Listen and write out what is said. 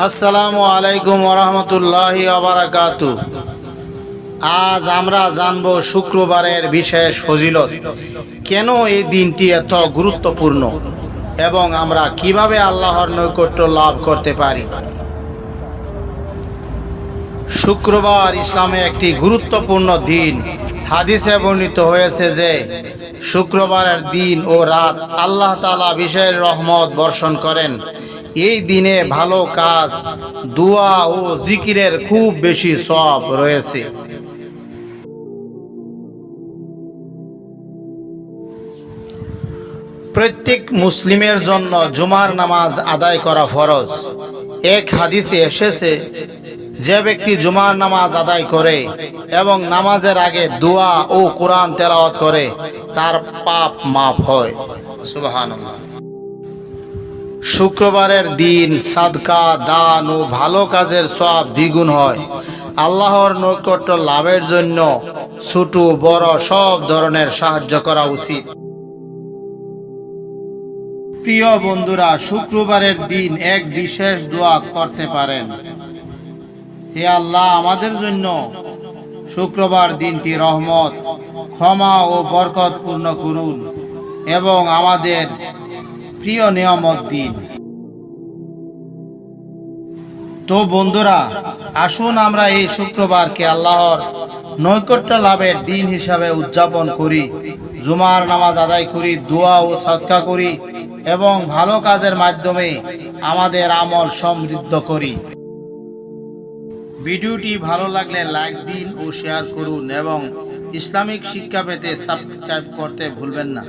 আসসালামু আলাইকুম ওরহমতুল্লাহি ওয়াবারাকাতু। আজ আমরা জানব শুক্রবারের বিশেষ ফজিলত, কেন এই দিনটি এত গুরুত্বপূর্ণ এবং আমরা কিভাবে আল্লাহর নৈকট্য লাভ করতে পারি। শুক্রবার ইসলামে একটি গুরুত্বপূর্ণ দিন। হাদিসে বর্ণিত হয়েছে যে শুক্রবারের দিন ও রাত আল্লাহ তাআলা বিশেষ রহমত বর্ষণ করেন। এই দিনে ভালো কাজ, দোয়া ও জিকিরের খুব বেশি সওয়াব রয়েছে। প্রত্যেক মুসলিমের জন্য জুমার নামাজ আদায় করা ফরজ। এক হাদিসে এসেছে, যে ব্যক্তি জুমার নামাজ আদায় করে এবং নামাজের আগে দোয়া ও কোরআন তেলাওয়াত করে তার পাপ মাফ হয়। সুবহানাল্লাহ। শুক্রবারের দিন সাদকা, দান ও ভালো কাজের সওয়াব দ্বিগুণ হয়। আল্লাহর নৈকট্য লাভের জন্য ছোট বড় সব ধরনের সাহায্য করা উচিত। প্রিয় বন্ধুরা, শুক্রবারের দিন এক বিশেষ দোয়া করতে পারেন। হে আল্লাহ, আমাদের জন্য শুক্রবার দিনটি রহমত, ক্ষমা ও বরকত পূর্ণ করুন এবং আমাদের প্রিয় নিয়ামত দিন। তো বন্ধুরা, আসুন আমরা এই শুক্রবারকে আল্লাহর নৈকট্য লাভের দিন হিসাবে উদযাপন করি। জুমার নামাজ আদায় করি, দোয়া ও সদকা করি এবং ভালো কাজের মাধ্যমে আমাদের আমল সমৃদ্ধ করি। ভিডিওটি ভালো লাগলে লাইক দিন ও শেয়ার করুন এবং ইসলামিক শিক্ষা পেতে সাবস্ক্রাইব করতে ভুলবেন না।